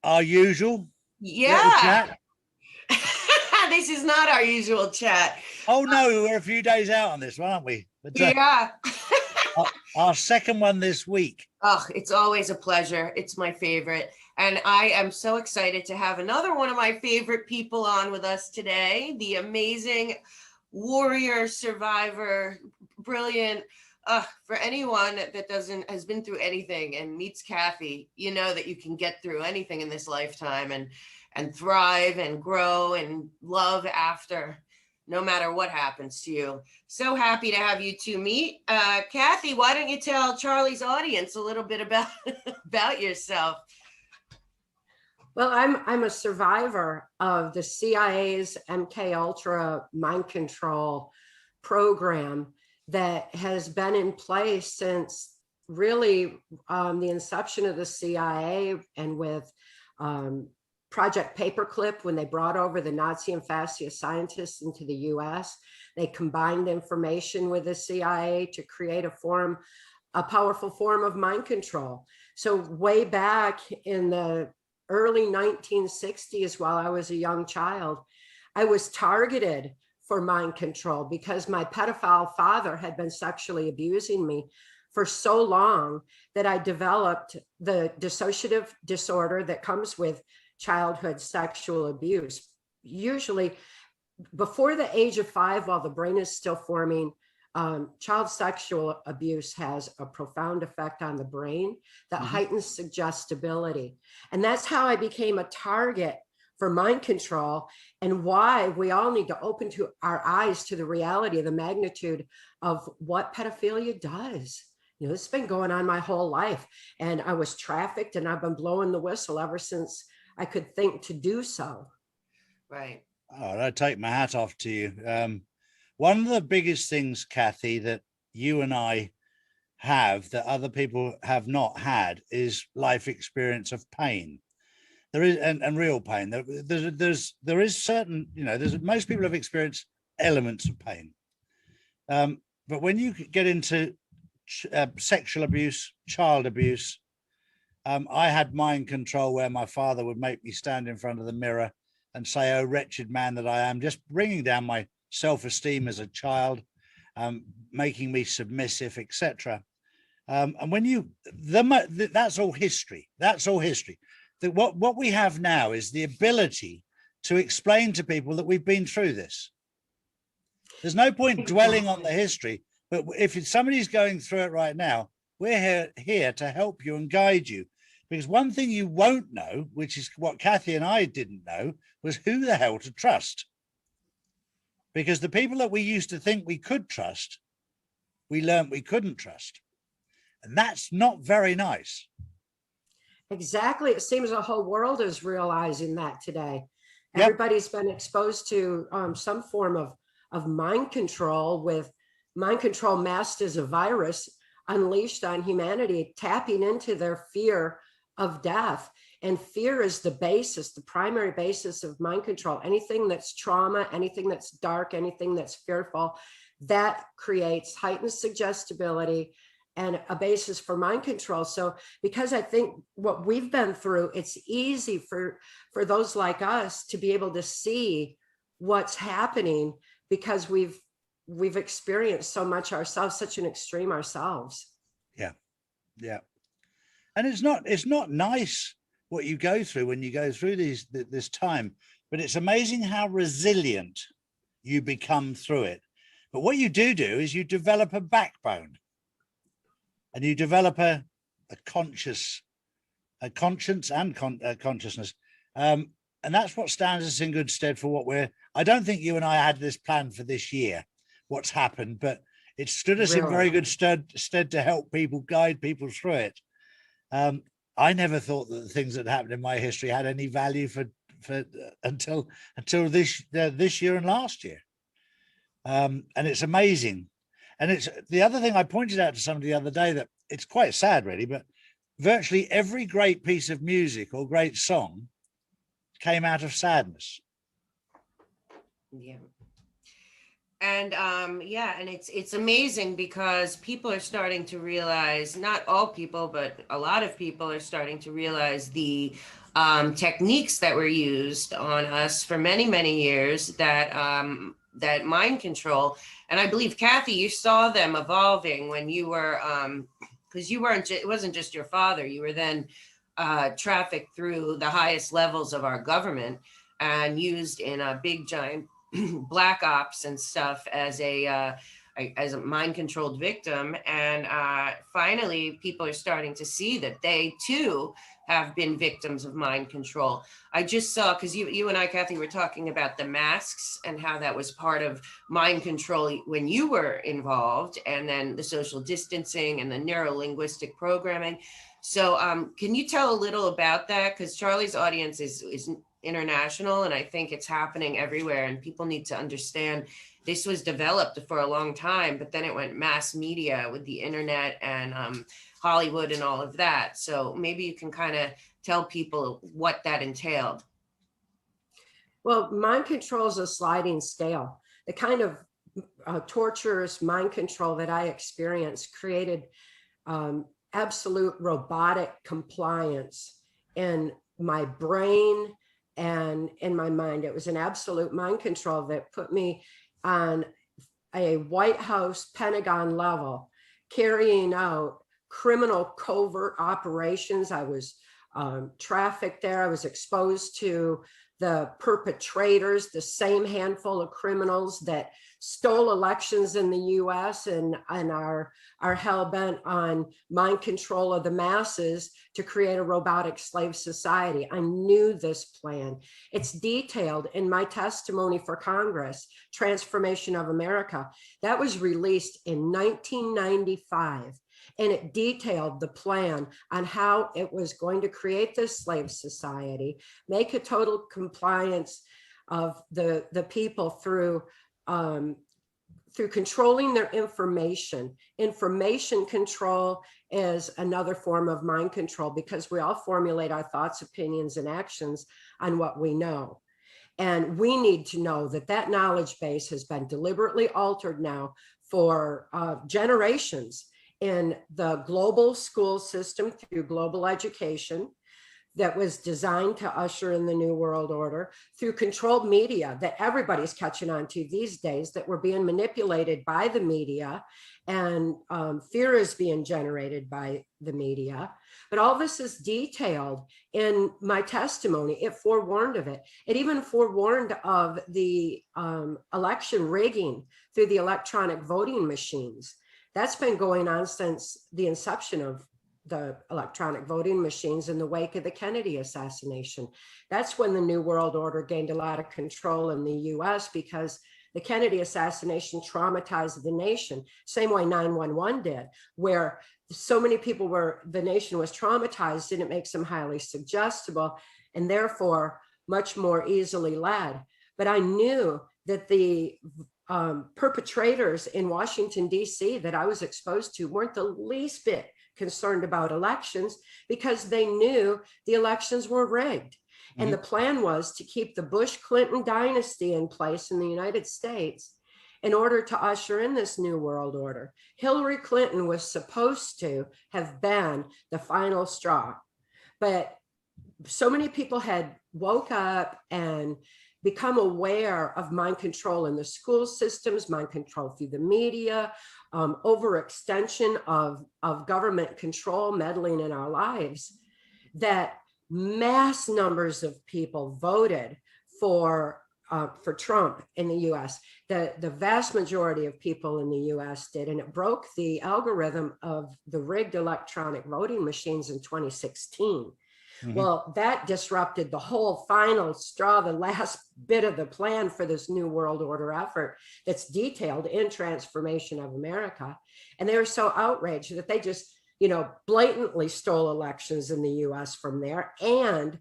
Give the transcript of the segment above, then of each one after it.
our usual little Yeah. chat. This is not our usual chat. Oh no, we're a few days out on this one, aren't we? But, Yeah. our second one this week. Oh, it's always a pleasure. It's my favorite. And I am so excited to have another one of my favorite people on with us today, the amazing warrior, survivor, brilliant. For anyone that has been through anything and meets Cathy, you know that you can get through anything in this lifetime and thrive and grow and love after, no matter what happens to you. So happy to have you two meet. Cathy, why don't you tell Charlie's audience a little bit about about yourself? Well, I'm a survivor of the CIA's MK-Ultra mind control program that has been in place since really the inception of the CIA, and with Project Paperclip, when they brought over the Nazi and fascist scientists into the US, they combined information with the CIA to create a powerful form of mind control. So way back in the early 1960s, while I was a young child, I was targeted for mind control because my pedophile father had been sexually abusing me for so long that I developed the dissociative disorder that comes with childhood sexual abuse. Usually before the age of 5, while the brain is still forming, child sexual abuse has a profound effect on the brain that heightens suggestibility. And that's how I became a target for mind control, and why we all need to open our eyes to the reality of the magnitude of what pedophilia does. You know, this has been going on my whole life, and I was trafficked, and I've been blowing the whistle ever since I could think to do so. Right. Oh, I take my hat off to you. One of the biggest things, Cathy, that you and I have that other people have not had is life experience of pain. There is and real pain. There is certain, you know, most people have experienced elements of pain. But when you get into sexual abuse, child abuse, I had mind control where my father would make me stand in front of the mirror and say, "Oh, wretched man that I am," just bringing down my self-esteem as a child, making me submissive, etc. And when that's all history. That's all history. What we have now is the ability to explain to people that we've been through this. There's no point dwelling on the history, but if somebody's going through it right now, we're here to help you and guide you. Because one thing you won't know, which is what Cathy and I didn't know, was who the hell to trust. Because the people that we used to think we could trust, we learned we couldn't trust. And that's not very nice. Exactly. It seems the whole world is realizing that today. Yep. Everybody's been exposed to some form of mind control, with mind control masked as a virus unleashed on humanity, tapping into their fear of death. And fear is the basis, the primary basis of mind control. Anything that's trauma, anything that's dark, anything that's fearful, that creates heightened suggestibility and a basis for mind control. So because I think what we've been through, it's easy for those like us to be able to see what's happening, because we've experienced so much ourselves, such an extreme ourselves. Yeah. Yeah. And it's not nice what you go through when you go through this time, but it's amazing how resilient you become through it. But what you do is you develop a backbone, and you develop a conscience and consciousness. And that's what stands us in good stead for what I don't think you and I had this plan for this year, what's happened, but it stood us in very good stead to help people, guide people through it. I never thought that the things that happened in my history had any value for until this year and last year. And it's amazing. And it's the other thing I pointed out to somebody the other day, that it's quite sad really, but virtually every great piece of music or great song came out of sadness. Yeah. And yeah, and it's amazing because people are starting to realize, not all people, but a lot of people are starting to realize the techniques that were used on us for many, many years, that mind control. And I believe, Cathy, you saw them evolving when you were, because you weren't, it wasn't just your father, you were then trafficked through the highest levels of our government and used in a big giant black ops and stuff as a mind controlled victim. And finally, people are starting to see that they too have been victims of mind control. I just saw, because you and I, Cathy, were talking about the masks and how that was part of mind control when you were involved, and then the social distancing and the neuro-linguistic programming. So can you tell a little about that? Because Charlie's audience is international, and I think it's happening everywhere, and people need to understand this was developed for a long time, but then it went mass media with the internet and Hollywood and all of that. So maybe you can kind of tell people what that entailed. Well, mind control is a sliding scale. The kind of torturous mind control that I experienced created absolute robotic compliance in my brain and in my mind. It was an absolute mind control that put me on a White House Pentagon level, carrying out criminal covert operations. I was trafficked there. I was exposed to the perpetrators, the same handful of criminals that stole elections in the US and are hell-bent on mind control of the masses to create a robotic slave society. I knew this plan. It's detailed in my testimony for Congress, Transformation of America. That was released in 1995. And it detailed the plan on how it was going to create this slave society, make a total compliance of the people through controlling their information. Information control is another form of mind control, because we all formulate our thoughts, opinions, and actions on what we know. And we need to know that that knowledge base has been deliberately altered now for generations in the global school system through global education that was designed to usher in the New World Order, through controlled media that everybody's catching on to these days, that we're being manipulated by the media, and fear is being generated by the media. But all this is detailed in my testimony. It forewarned of it. It even forewarned of the election rigging through the electronic voting machines. That's been going on since the inception of the electronic voting machines in the wake of the Kennedy assassination. That's when the New World Order gained a lot of control in the US, because the Kennedy assassination traumatized the nation, same way 9/11 did, where so many people were, the nation was traumatized, and it makes them highly suggestible and therefore much more easily led. But I knew that the perpetrators in Washington, D.C. that I was exposed to weren't the least bit concerned about elections, because they knew the elections were rigged. Mm-hmm. And the plan was to keep the Bush-Clinton dynasty in place in the United States in order to usher in this New World Order. Hillary Clinton was supposed to have been the final straw, but so many people had woke up and become aware of mind control in the school systems, mind control through the media, overextension of government control, meddling in our lives, that mass numbers of people voted for Trump in the US. The vast majority of people in the US did, and it broke the algorithm of the rigged electronic voting machines in 2016. Mm-hmm. Well, that disrupted the whole final straw, the last bit of the plan for this New World Order effort that's detailed in Transformation of America. And they were so outraged that they just, blatantly stole elections in the US from there, and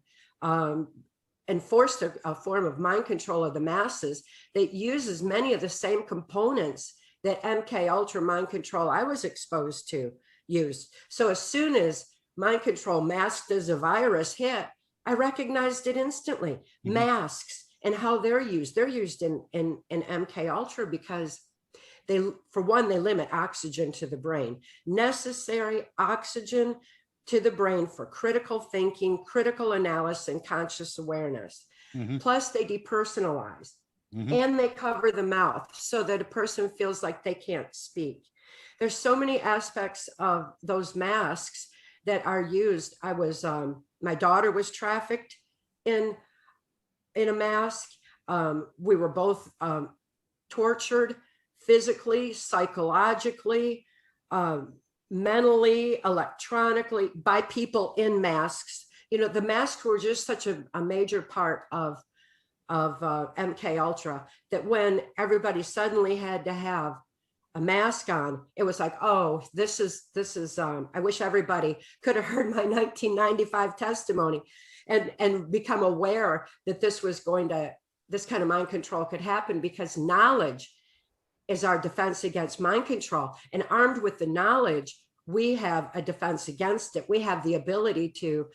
enforced a form of mind control of the masses that uses many of the same components that MK-Ultra mind control I was exposed to used. So as soon as mind control masked as a virus hit, I recognized it instantly. Mm-hmm. Masks, and how they're used. They're used in MK-Ultra because they, for one, they limit oxygen to the brain, necessary oxygen to the brain for critical thinking, critical analysis, and conscious awareness. Plus, they depersonalize and they cover the mouth so that a person feels like they can't speak. There's so many aspects of those masks that are used. I was, my daughter was trafficked in a mask. We were both tortured physically, psychologically, mentally, electronically, by people in masks. You know, the masks were just such a major part of MK-Ultra that when everybody suddenly had to have a mask on, it was like, oh, this is I wish everybody could have heard my 1995 testimony and become aware that this kind of mind control could happen, because knowledge is our defense against mind control. And armed with the knowledge, we have a defense against it. We have the ability to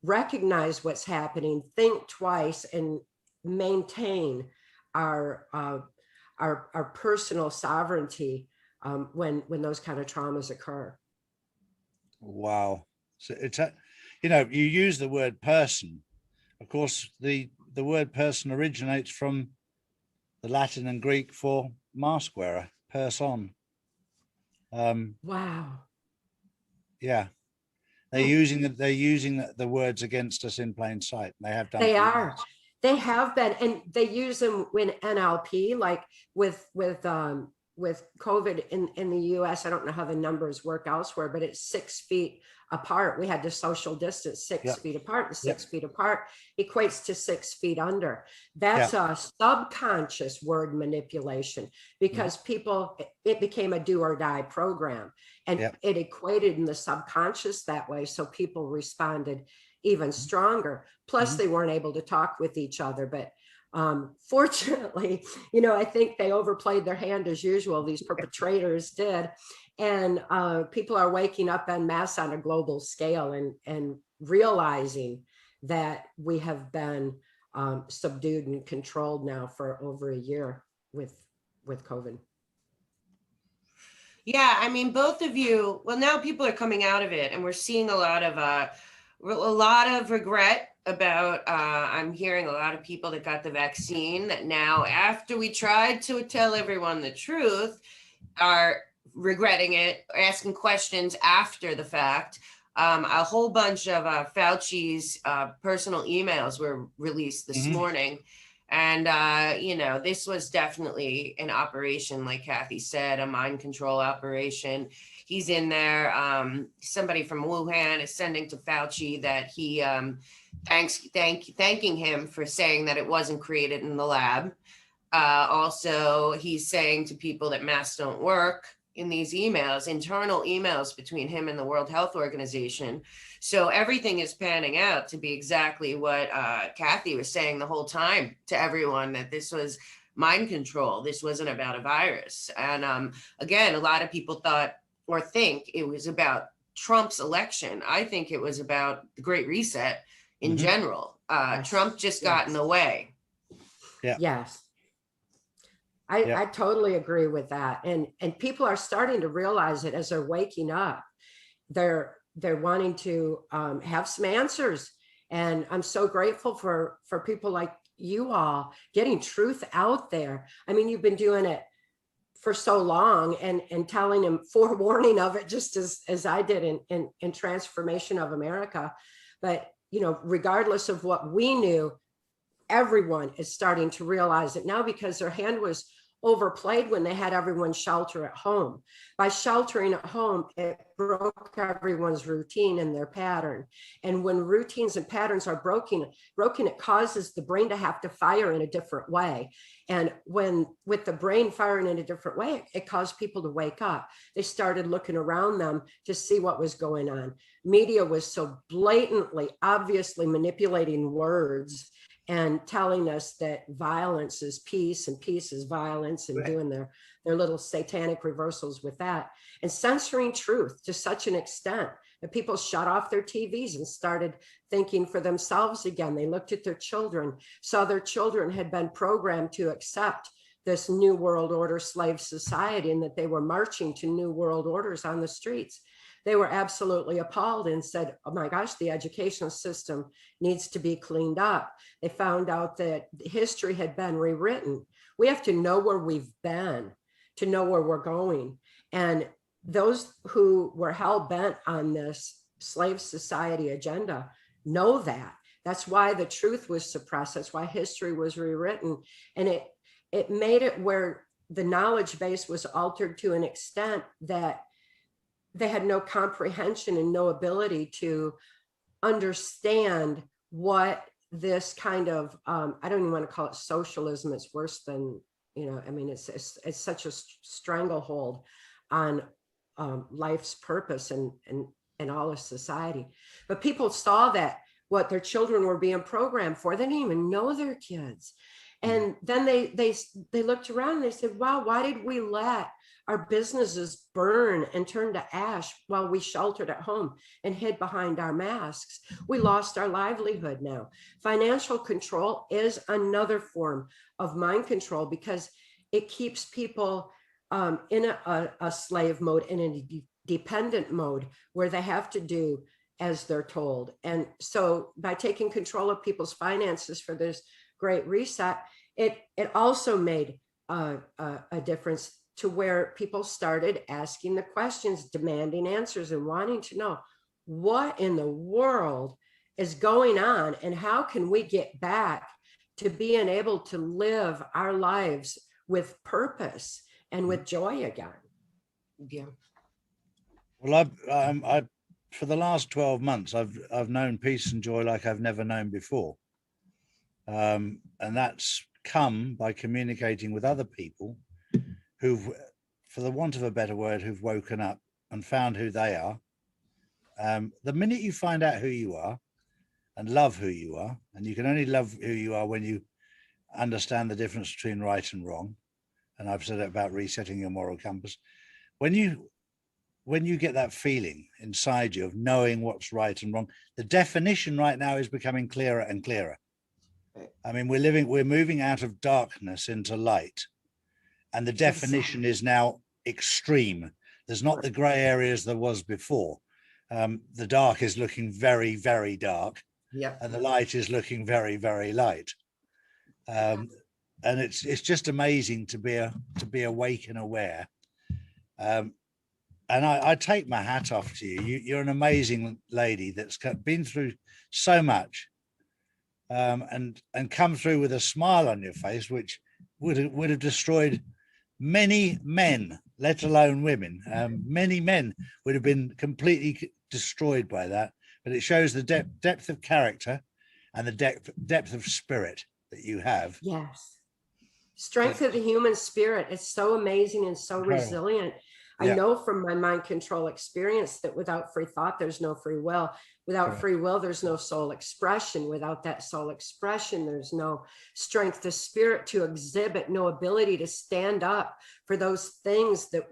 recognize what's happening, think twice, and maintain our personal sovereignty when those kind of traumas occur. Wow. So it's you know, you use the word person. Of course, the word person originates from the Latin and Greek for mask wearer, person. Wow. Yeah. They're using the words against us in plain sight. They have done. They are. They have been, and they use them in NLP, like with COVID in the US. I don't know how the numbers work elsewhere, but it's 6 feet apart. We had to social distance 6 feet apart, and 6 feet apart equates to 6 feet under. That's a subconscious word manipulation, because people, it became a do or die program, and it equated in the subconscious that way. So people responded even stronger. Plus they weren't able to talk with each other. But fortunately, you know, I think they overplayed their hand as usual. These perpetrators did. And people are waking up en masse on a global scale and realizing that we have been subdued and controlled now for over a year with COVID. Yeah, I mean, both of you, well, now people are coming out of it, and we're seeing a lot of regret about, I'm hearing a lot of people that got the vaccine that now, after we tried to tell everyone the truth, are regretting it, asking questions after the fact. A whole bunch of Fauci's personal emails were released this morning. And, you know, this was definitely an operation, like Cathy said, a mind control operation. He's in there. Somebody from Wuhan is sending to Fauci that he thanking him for saying that it wasn't created in the lab. Also, he's saying to people that masks don't work in these emails, internal emails between him and the World Health Organization. So everything is panning out to be exactly what Cathy was saying the whole time to everyone, that this was mind control. This wasn't about a virus. And again, a lot of people thought or think it was about Trump's election. I think it was about the Great Reset in general. Trump just got in the way. Yes. I totally agree with that. And people are starting to realize it as they're waking up. They're wanting to have some answers. And I'm so grateful for people like you all getting truth out there. I mean, you've been doing it for so long and telling them, forewarning of it, just as I did in Transformation of America. But, you know, regardless of what we knew, everyone is starting to realize it now, because their hand was overplayed when they had everyone shelter at home. By sheltering at home, it broke everyone's routine and their pattern. And when routines and patterns are broken, it causes the brain to have to fire in a different way. And with the brain firing in a different way, it caused people to wake up. They started looking around them to see what was going on. Media was so blatantly, obviously manipulating words and telling us that violence is peace and peace is violence, and doing their little satanic reversals with that, and censoring truth to such an extent And people shut off their TVs and started thinking for themselves again. They looked at their children, saw their children had been programmed to accept this new world order slave society, and that they were marching to new world orders on the streets. They were absolutely appalled and said, oh my gosh, the educational system needs to be cleaned up. They found out that history had been rewritten. We have to know where we've been to know where we're going. And those who were hell bent on this slave society agenda know that. That's why the truth was suppressed. That's why history was rewritten. And it made it where the knowledge base was altered to an extent that they had no comprehension and no ability to understand what this kind of, I don't even want to call it socialism. It's worse than, I mean, it's such a stranglehold on life's purpose and all of society. But people saw that what their children were being programmed for, they didn't even know their kids. And then they looked around and they said, wow, why did we let our businesses burn and turn to ash while we sheltered at home and hid behind our masks? We lost our livelihood now. Financial control is another form of mind control because it keeps people in a slave mode, in a dependent mode where they have to do as they're told. And so by taking control of people's finances for this Great Reset, it also made a difference to where people started asking the questions, demanding answers, and wanting to know what in the world is going on and how can we get back to being able to live our lives with purpose and with joy again. Yeah. Well, I for the last 12 months, I've known peace and joy like I've never known before. And that's come by communicating with other people who've, for the want of a better word, who've woken up and found who they are. The minute you find out who you are and love who you are, and you can only love who you are when you understand the difference between right and wrong, and I've said it about resetting your moral compass, when you get that feeling inside you of knowing what's right and wrong, the definition right now is becoming clearer and clearer. I mean, we're moving out of darkness into light, and the definition is now extreme. There's not the gray areas there was before. The dark is looking very, very dark, and the light is looking very, very light. And it's just amazing to be awake and aware. And I take my hat off to you. You're an amazing lady that's been through so much. And come through with a smile on your face, which would have destroyed many men, let alone women. Many men would have been completely destroyed by that. But it shows the depth of character and the depth of spirit that you have. Yes. Strength of the human spirit. It's so amazing and so resilient. I know from my mind control experience that without free thought, there's no free will. Without free will, there's no soul expression. Without that soul expression, there's no strength of spirit to exhibit, no ability to stand up for those things that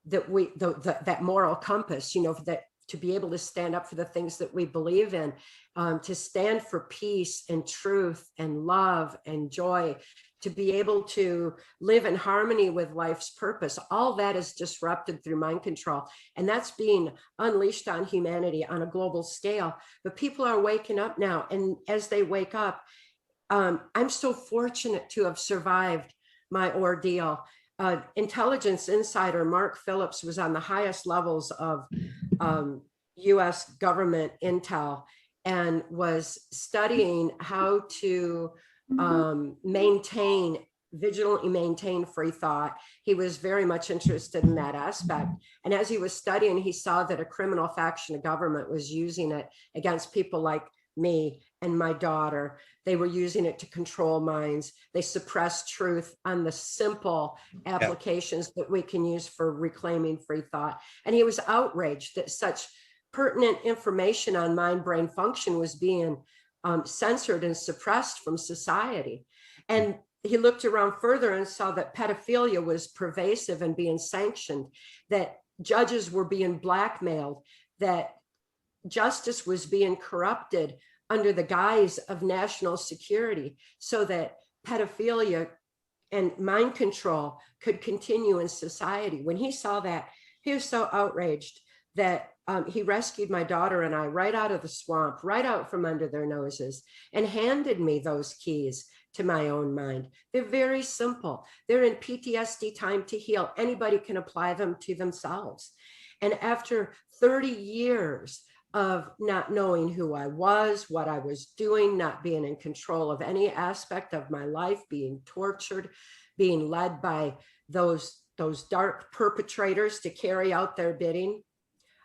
that moral compass, that to be able to stand up for the things that we believe in, to stand for peace and truth and love and joy, to be able to live in harmony with life's purpose. All that is disrupted through mind control. And that's being unleashed on humanity on a global scale. But people are waking up now. And as they wake up, I'm so fortunate to have survived my ordeal. Intelligence insider Mark Phillips was on the highest levels of US government intel and was studying how to vigilantly maintain free thought. He was very much interested in that aspect. And as he was studying, he saw that a criminal faction of government was using it against people like me and my daughter. They were using it to control minds. They suppressed truth on the simple applications that we can use for reclaiming free thought. And he was outraged that such pertinent information on mind-brain function was being censored and suppressed from society. And he looked around further and saw that pedophilia was pervasive and being sanctioned, that judges were being blackmailed, that justice was being corrupted under the guise of national security, so that pedophilia and mind control could continue in society. When he saw that, he was so outraged that he rescued my daughter and I right out of the swamp, right out from under their noses, and handed me those keys to my own mind. They're very simple. They're in PTSD Time to Heal. Anybody can apply them to themselves. And after 30 years of not knowing who I was, what I was doing, not being in control of any aspect of my life, being tortured, being led by those dark perpetrators to carry out their bidding,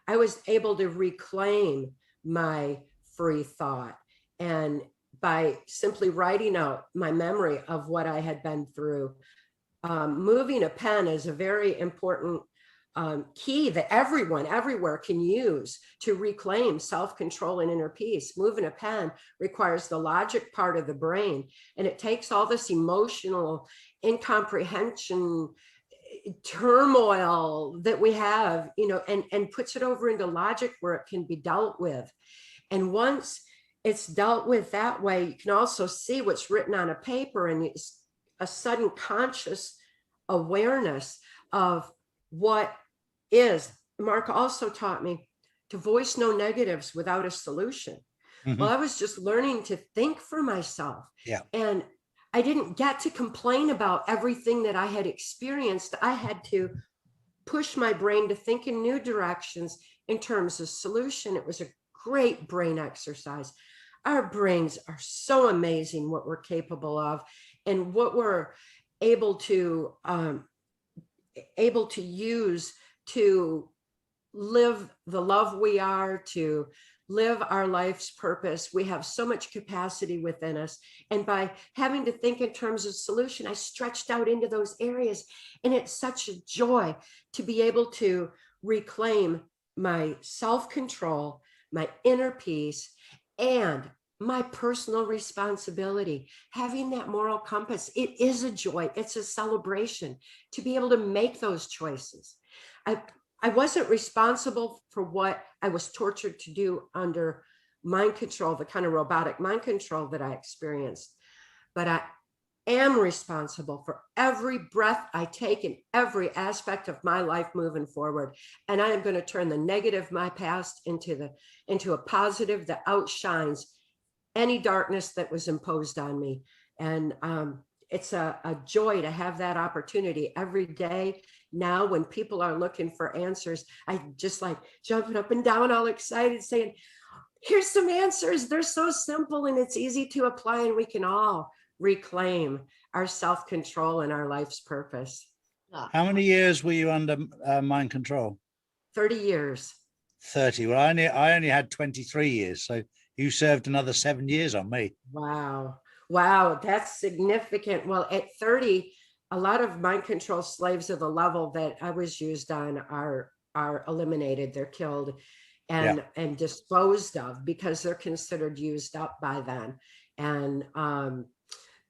I was able to reclaim my free thought. And by simply writing out my memory of what I had been through, moving a pen is a very important key that everyone everywhere can use to reclaim self-control and inner peace. Moving a pen requires the logic part of the brain, and it takes all this emotional incomprehension, turmoil that we have, and puts it over into logic where it can be dealt with. And once it's dealt with that way, you can also see what's written on a paper, and it's a sudden conscious awareness of what is. Mark also taught me to voice no negatives without a solution. Mhm. Well, I was just learning to think for myself. Yeah. And I didn't get to complain about everything that I had experienced. I had to push my brain to think in new directions in terms of solution. It was a great brain exercise. Our brains are so amazing, what we're capable of and what we're able to use to live the love we are, to live our life's purpose. We have so much capacity within us. And by having to think in terms of solution, I stretched out into those areas. And it's such a joy to be able to reclaim my self-control, my inner peace, and my personal responsibility. Having that moral compass, it is a joy. It's a celebration to be able to make those choices. I wasn't responsible for what I was tortured to do under mind control, the kind of robotic mind control that I experienced. But I am responsible for every breath I take in every aspect of my life moving forward. And I am going to turn the negative of my past into a positive that outshines any darkness that was imposed on me. And it's a joy to have that opportunity every day. Now, when people are looking for answers, I just like jumping up and down, all excited, saying, here's some answers. They're so simple and it's easy to apply, and we can all reclaim our self-control and our life's purpose. How many years were you under mind control? 30 years. 30. Well, I only had 23 years. So you served another 7 years on me. Wow. Wow. That's significant. Well, at 30, a lot of mind control slaves of the level that I was used on are eliminated. They're killed and disposed of because they're considered used up by then. And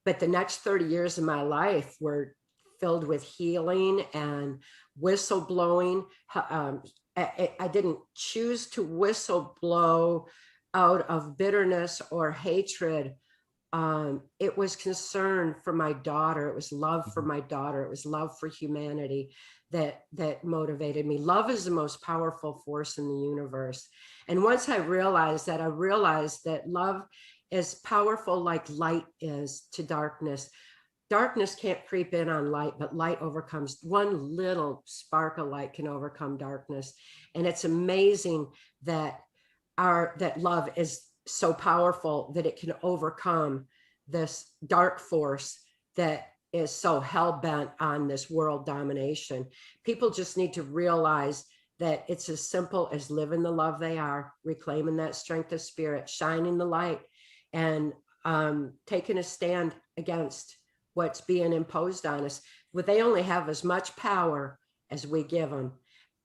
but the next 30 years of my life were filled with healing and whistleblowing. I didn't choose to whistleblow out of bitterness or hatred. It was concern for my daughter. It was love for my daughter. It was love for humanity that motivated me. Love is the most powerful force in the universe. And once I realized that love is powerful like light is to darkness. Darkness can't creep in on light, but light overcomes. One little spark of light can overcome darkness. And it's amazing that love is so powerful that it can overcome this dark force that is so hell-bent on this world domination. People just need to realize that it's as simple as living the love they are, reclaiming that strength of spirit, shining the light, and taking a stand against what's being imposed on us. But they only have as much power as we give them,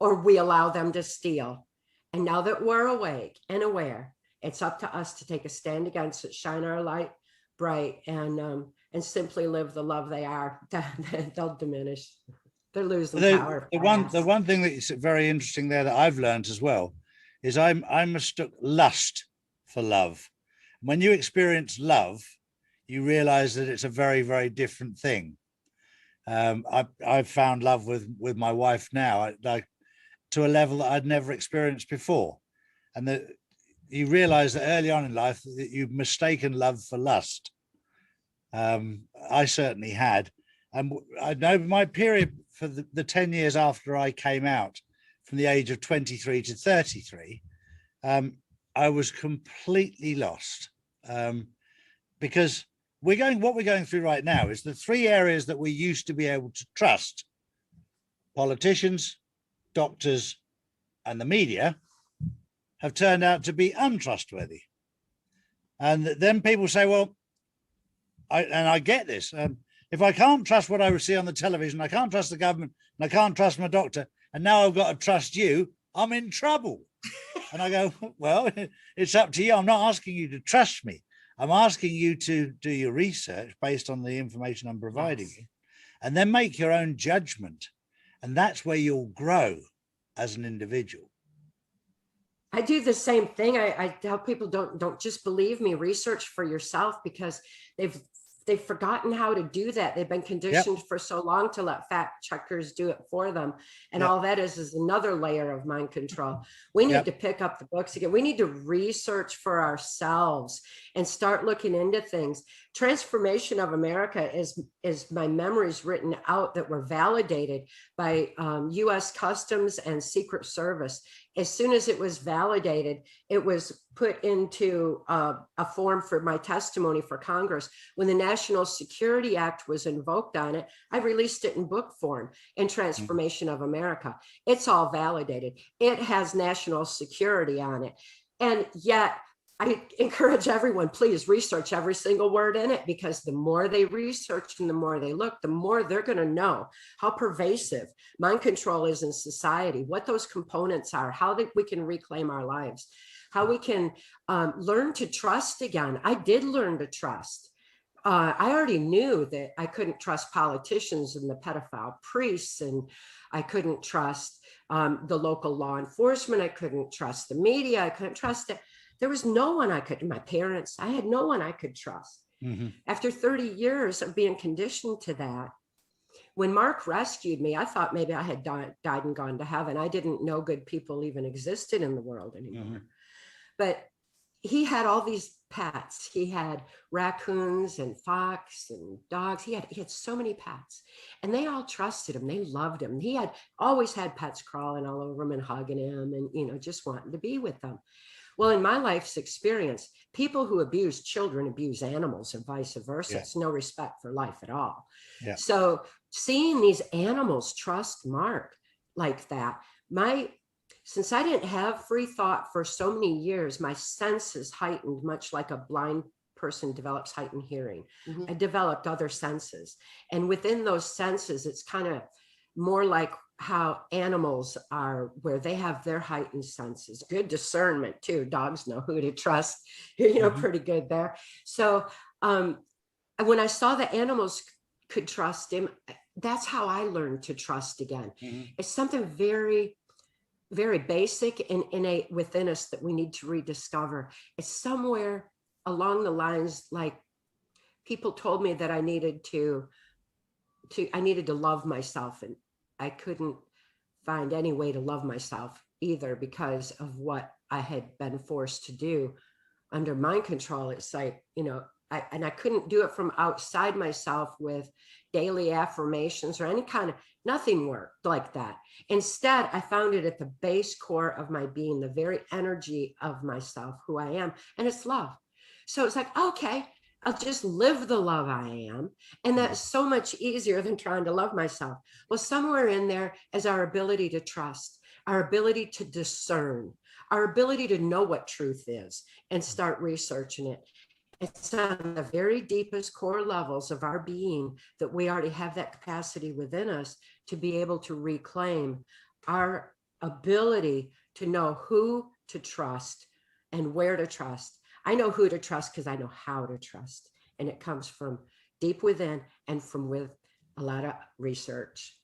or we allow them to steal. And now that we're awake and aware, it's up to us to take a stand against it, shine our light bright, and simply live the love they are. They'll diminish. They're losing power. The one thing that's very interesting there that I've learned as well is I mistook lust for love. When you experience love, you realize that it's a very, very different thing. I've found love with my wife now, like to a level that I'd never experienced before. And that you realize that early on in life that you've mistaken love for lust. I certainly had. And I know my period for the 10 years after I came out, from the age of 23 to 33, I was completely lost, because what we're going through right now is the three areas that we used to be able to trust: politicians, doctors, and the media, have turned out to be untrustworthy. And then people say, well, I get this. If I can't trust what I see on the television, I can't trust the government, and I can't trust my doctor, and now I've got to trust you, I'm in trouble. And I go, well, it's up to you. I'm not asking you to trust me. I'm asking you to do your research based on the information I'm providing you, and then make your own judgment. And that's where you'll grow as an individual. I do the same thing. I tell people, don't just believe me, research for yourself, because they've forgotten how to do that. They've been conditioned for so long to let fact checkers do it for them. And all that is another layer of mind control. We need to pick up the books again. We need to research for ourselves and start looking into things. Transformation of America is my memories written out that were validated by US Customs and Secret Service. As soon as it was validated, it was put into a form for my testimony for Congress. When the National Security Act was invoked on it, I released it in book form in Transformation of America. It's all validated. It has national security on it. And yet, I encourage everyone, please research every single word in it, because the more they research and the more they look, the more they're going to know how pervasive mind control is in society, what those components are, how we can reclaim our lives, how we can learn to trust again. I did learn to trust. I already knew that I couldn't trust politicians and the pedophile priests, and I couldn't trust the local law enforcement. I couldn't trust the media. I couldn't trust it. There was no one my parents, I had no one I could trust. After 30 years of being conditioned to that, when Mark rescued me, I thought maybe I had died and gone to heaven. I didn't know good people even existed in the world anymore. But he had all these pets. He had raccoons and fox and dogs. He had so many pets, and they all trusted him. They loved him. He had always had pets crawling all over him and hugging him and, just wanting to be with them. Well, in my life's experience, people who abuse children abuse animals and vice versa. It's no respect for life at all. So seeing these animals trust Mark like that, since I didn't have free thought for so many years, my senses heightened, much like a blind person develops heightened hearing. I developed other senses. And within those senses, it's kind of more like how animals are, where they have their heightened senses, good discernment too. Dogs know who to trust, pretty good there. So when I saw the animals could trust him, that's how I learned to trust again. It's something very, very basic and innate within us that we need to rediscover. It's somewhere along the lines, like people told me that I needed to love myself, and I couldn't find any way to love myself either because of what I had been forced to do under mind control. It's like, I couldn't do it from outside myself with daily affirmations or any kind of, nothing worked like that. Instead, I found it at the base core of my being, the very energy of myself, who I am, and it's love. So it's like, okay, I'll just live the love I am. And that's so much easier than trying to love myself. Well, somewhere in there is our ability to trust, our ability to discern, our ability to know what truth is and start researching it. It's on the very deepest core levels of our being that we already have that capacity within us to be able to reclaim our ability to know who to trust and where to trust. I know who to trust because I know how to trust. And it comes from deep within and from with a lot of research.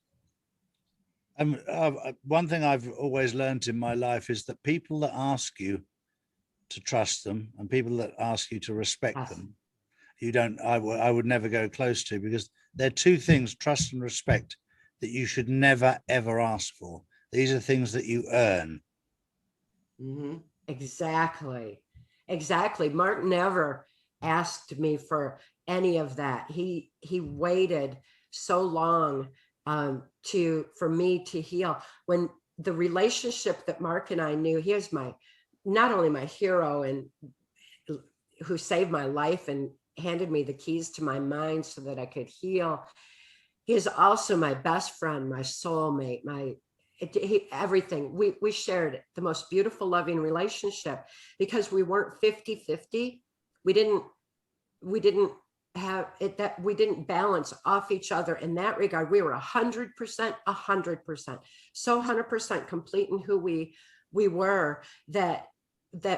One thing I've always learned in my life is that people that ask you to trust them and people that ask you to respect Yes. them, I would never go close to, because they're two things, trust and respect, that you should never, ever ask for. These are things that you earn. Mm-hmm. Exactly. Exactly. Mark never asked me for any of that. He waited so long for me to heal. When the relationship that Mark and I knew, he is not only my hero and who saved my life and handed me the keys to my mind so that I could heal. He is also my best friend, my soulmate, everything. We shared the most beautiful, loving relationship because we weren't 50-50. We didn't have it, that we didn't balance off each other in that regard. We were 100%, so 100% complete in who we were, that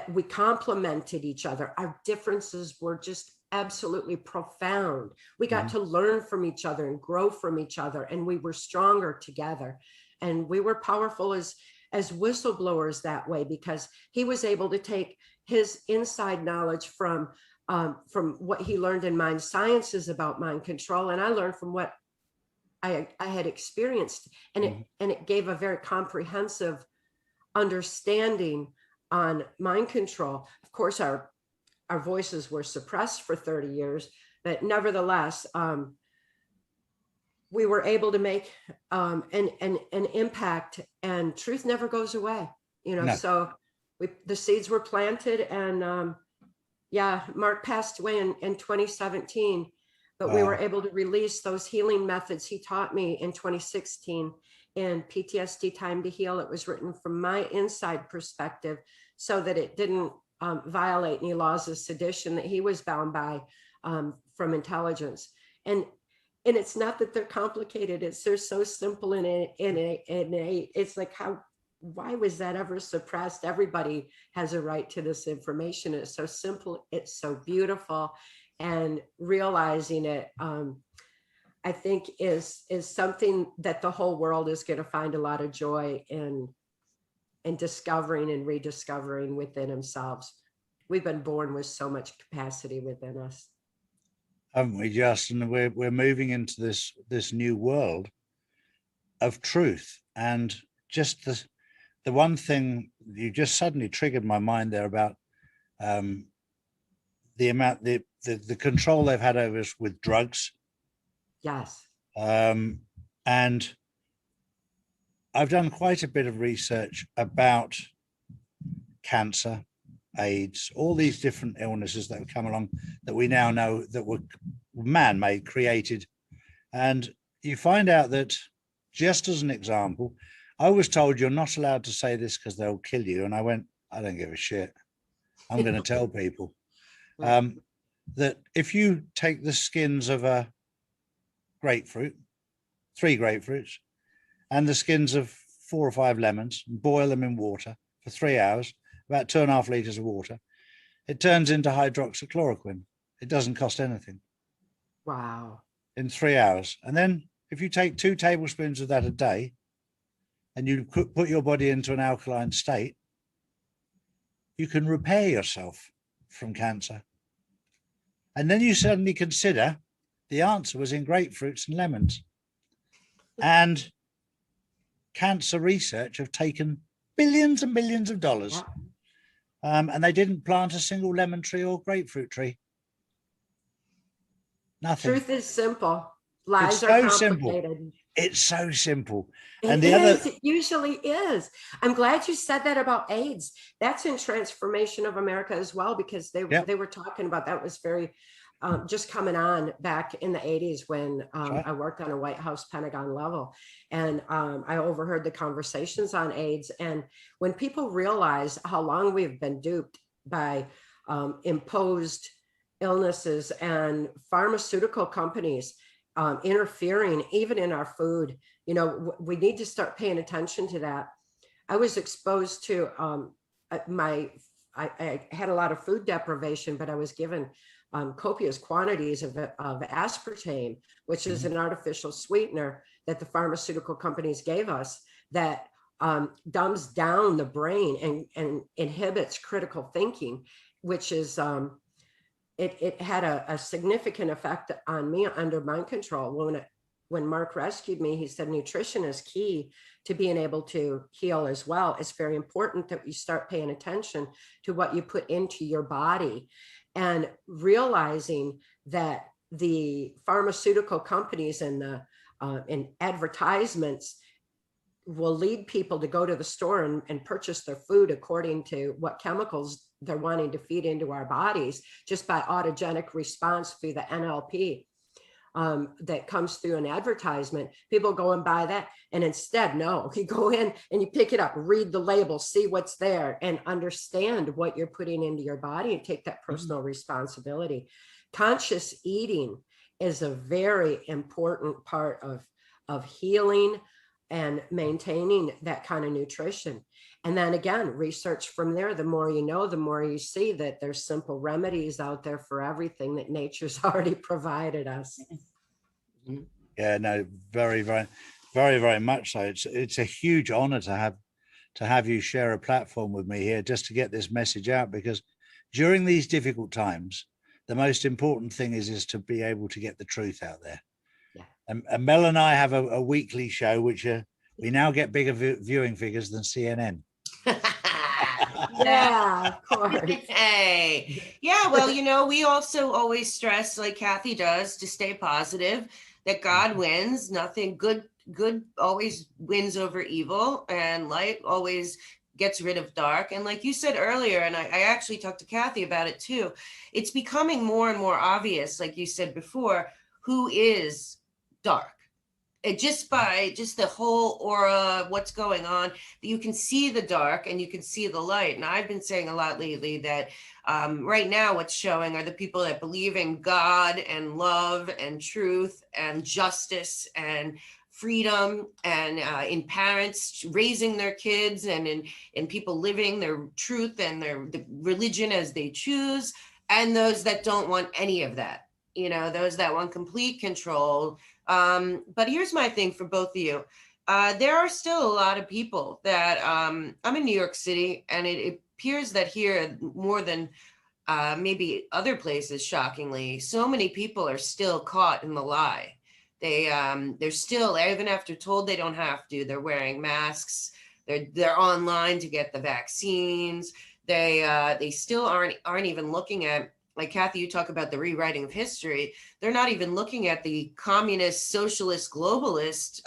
we complemented each other. Our differences were just absolutely profound. We got to learn from each other and grow from each other, and we were stronger together. And we were powerful as whistleblowers that way, because he was able to take his inside knowledge from what he learned in mind sciences about mind control, and I learned from what I had experienced, and it gave a very comprehensive understanding on mind control. Of course, our voices were suppressed for 30 years, but nevertheless, we were able to make an impact, and truth never goes away, No. So the seeds were planted, and Mark passed away in 2017, but we were able to release those healing methods he taught me in 2016 in PTSD Time to Heal. It was written from my inside perspective so that it didn't violate any laws of sedition that he was bound by from intelligence. And it's not that they're complicated. They're so simple and innate. It's like, why was that ever suppressed? Everybody has a right to this information. It's so simple. It's so beautiful. And realizing it, I think is something that the whole world is going to find a lot of joy in discovering and rediscovering within themselves. We've been born with so much capacity within us. Haven't we just? And we're moving into this new world of truth. And just the one thing you just suddenly triggered my mind there about the amount, the control they've had over us with drugs. Yes. And I've done quite a bit of research about cancer, AIDS, all these different illnesses that have come along that we now know that were man-made, created. And you find out that, just as an example, I was told you're not allowed to say this because they'll kill you. And I went, I don't give a shit. I'm going to tell people that if you take the skins of a grapefruit, 3 grapefruits, and the skins of 4 or 5 lemons, and boil them in water for 3 hours, about 2.5 liters of water, it turns into hydroxychloroquine. It doesn't cost anything. Wow. In 3 hours. And then if you take 2 tablespoons of that a day and you put your body into an alkaline state, you can repair yourself from cancer. And then you suddenly consider the answer was in grapefruits and lemons. And cancer research have taken billions and billions of dollars. And they didn't plant a single lemon tree or grapefruit tree. Nothing. Truth is simple. Lies are complicated. Simple. It's so simple. It usually is. I'm glad you said that about AIDS. That's in Transformation of America as well, because they were talking about that. Was very just coming on back in the 80s when I worked on a White House Pentagon level, and I overheard the conversations on AIDS. And when people realize how long we've been duped by imposed illnesses and pharmaceutical companies interfering even in our food, we need to start paying attention to that. I was exposed to I had a lot of food deprivation, but I was given copious quantities of aspartame, which is an artificial sweetener that the pharmaceutical companies gave us that dumbs down the brain and inhibits critical thinking, which is it had a significant effect on me under mind control. When Mark rescued me, he said nutrition is key to being able to heal as well. It's very important that you start paying attention to what you put into your body and realizing that the pharmaceutical companies and the and advertisements will lead people to go to the store and purchase their food according to what chemicals they're wanting to feed into our bodies just by autogenic response through the NLP that comes through an advertisement. People go and buy that. And instead, no, you go in and you pick it up, read the label, see what's there, and understand what you're putting into your body and take that personal responsibility. Conscious eating is a very important part of healing and maintaining that kind of nutrition. And then again, research from there. The more you know, the more you see that there's simple remedies out there for everything that nature's already provided us. Yeah, no, very, very, very, very much so. It's a huge honor to have you share a platform with me here just to get this message out, because during these difficult times, the most important thing is to be able to get the truth out there. And Mel and I have a weekly show, which we now get bigger viewing figures than CNN. Yeah, of course. Hey, yeah, well, you know, we also always stress, like Cathy does, to stay positive, that God wins. Nothing good always wins over evil, and light always gets rid of dark. And like you said earlier, and I actually talked to Cathy about it too, it's becoming more and more obvious, like you said before, who is dark. It just by the whole aura, what's going on, you can see the dark and you can see the light. And I've been saying a lot lately that right now what's showing are the people that believe in God and love and truth and justice and freedom, and in parents raising their kids, and in people living their truth and the religion as they choose, and those that don't want any of that, you know, those that want complete control. But here's my thing for both of you. There are still a lot of people that I'm in New York City, and it appears that here more than maybe other places, shockingly, so many people are still caught in the lie. They're still, even after told they don't have to, they're wearing masks. They're online to get the vaccines. They still aren't even looking at, like Cathy, you talk about the rewriting of history. They're not even looking at the communist, socialist, globalist,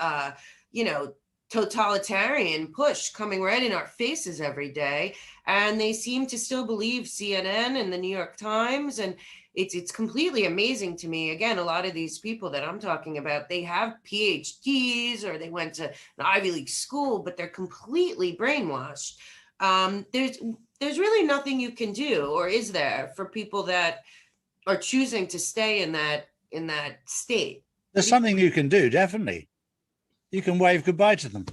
totalitarian push coming right in our faces every day. And they seem to still believe CNN and the New York Times. And it's completely amazing to me. Again, a lot of these people that I'm talking about, they have PhDs or they went to an Ivy League school, but they're completely brainwashed. There's really nothing you can do, or is there, for people that are choosing to stay in that state? There's something you can do, definitely. You can wave goodbye to them.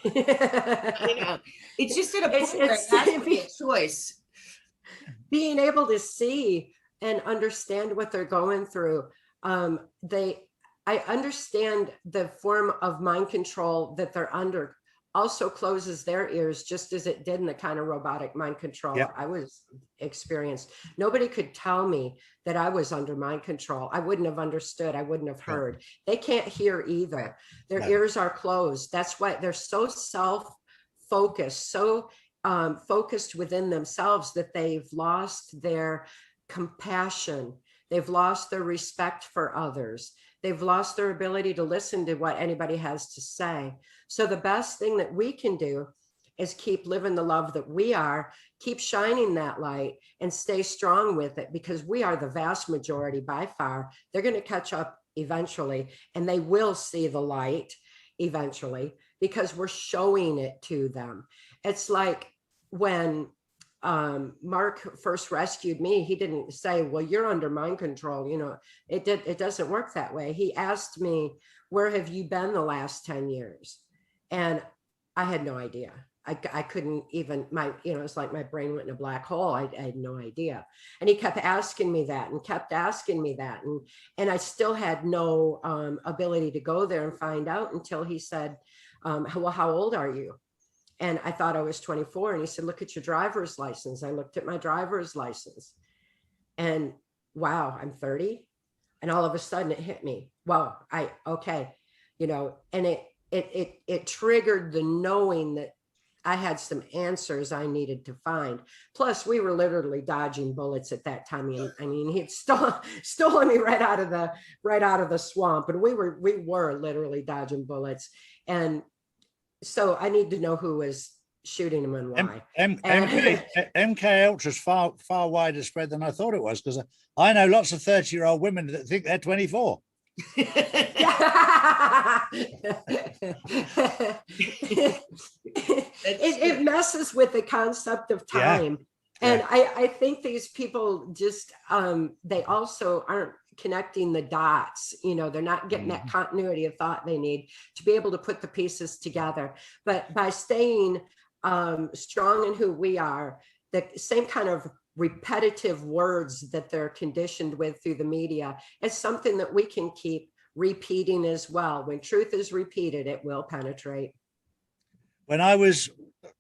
I know. It's just at a point where it has to be a choice. Being able to see and understand what they're going through. I understand the form of mind control that they're under also closes their ears, just as it did in the kind of robotic mind control I was experienced. Nobody could tell me that I was under mind control. I wouldn't have understood. I wouldn't have heard. They can't hear either. Their ears are closed. That's why they're so self-focused, so focused within themselves that they've lost their compassion. They've lost their respect for others. They've lost their ability to listen to what anybody has to say. So the best thing that we can do is keep living the love that we are, keep shining that light, and stay strong with it, because we are the vast majority by far. They're going to catch up eventually, and they will see the light eventually because we're showing it to them. It's like when Mark first rescued me, he didn't say, well, you're under mind control. You know, it doesn't work that way. He asked me, where have you been the last 10 years? And I had no idea. I couldn't even, it's like my brain went in a black hole. I had no idea. And he kept asking me that and kept asking me that. And I still had no ability to go there and find out until he said, well, how old are you? And I thought I was 24. And he said, look at your driver's license. I looked at my driver's license and wow, I'm 30. And all of a sudden it hit me. Wow, okay. And it triggered the knowing that I had some answers I needed to find. Plus, we were literally dodging bullets at that time. I mean, he'd stolen me right out of the swamp, and we were literally dodging bullets. And so I need to know who was shooting him and why. MK-Ultra is far wider spread than I thought it was, because I know lots of 30-year-old women that think they're 24. It messes with the concept of time. Yeah. And I think these people just they also aren't connecting the dots. They're not getting that continuity of thought they need to be able to put the pieces together. But by staying strong in who we are, the same kind of repetitive words that they're conditioned with through the media is something that we can keep repeating as well. When truth is repeated, it will penetrate. When I was,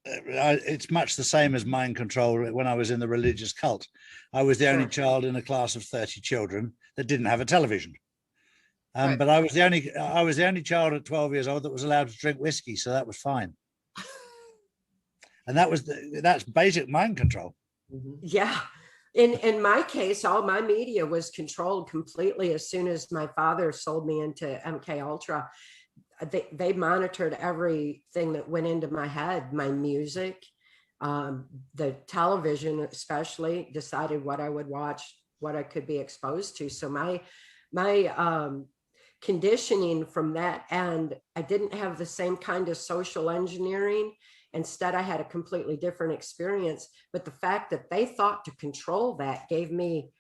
it's much the same as mind control. When I was in the religious cult, I was the only child in a class of 30 children that didn't have a television. Right. But I was the only child at 12 years old that was allowed to drink whiskey, so that was fine. And that's basic mind control. Yeah. In my case, all my media was controlled completely. As soon as my father sold me into MK-Ultra, they monitored everything that went into my head, my music, the television especially, decided what I would watch, what I could be exposed to. So my conditioning from that end, I didn't have the same kind of social engineering. Instead, I had a completely different experience. But the fact that they thought to control that gave me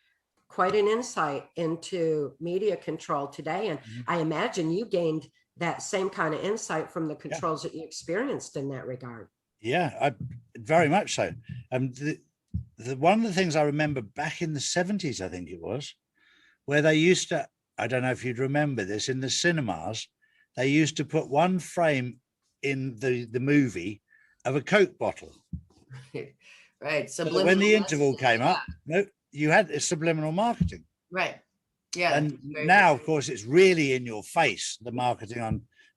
quite an insight into media control today. And I imagine you gained that same kind of insight from the controls that you experienced in that regard. Yeah, very much so. One of the things I remember back in the 70s, I think it was, where they used to, I don't know if you'd remember this, in the cinemas, they used to put one frame in the movie of a Coke bottle. Right. So when the interval came up, no, you had subliminal marketing. Right. Yeah. And now, of course, it's really in your face, the marketing